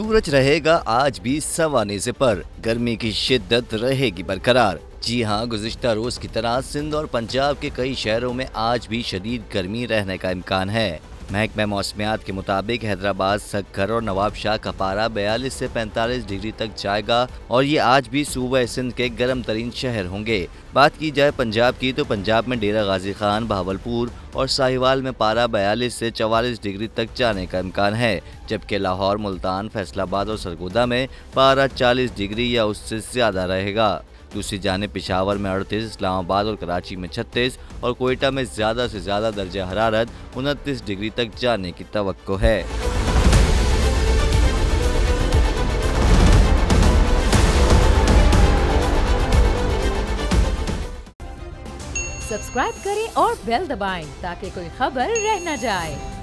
सूरज रहेगा आज भी सवाने से पर, गर्मी की शिद्दत रहेगी बरकरार। जी हां, गुज़िश्ता रोज की तरह सिंध और पंजाब के कई शहरों में आज भी शदीद गर्मी रहने का इम्कान है। महकमा मौसमियात के मुताबिक हैदराबाद, सक्खर और नवाबशाह का पारा 42 से 45 डिग्री तक जाएगा और ये आज भी सूबा सिंध के गर्म तरीन शहर होंगे। बात की जाए पंजाब की तो पंजाब में डेरा गाजी खान, बहावलपुर और साहिवाल में पारा 42 से 44 डिग्री तक जाने का इम्कान है, जबकि लाहौर, मुल्तान, फैसलाबाद और सरगोदा में पारा 40 डिग्री या उससे ज्यादा रहेगा। दूसरी जानिब पेशावर में 38, इस्लामाबाद और कराची में 36 और कोयटा में ज़्यादा से ज़्यादा दर्जा हरारत 29 डिग्री तक जाने की तवक्को है। सब्सक्राइब करें और बेल दबाएं ताकि कोई खबर रह न जाए।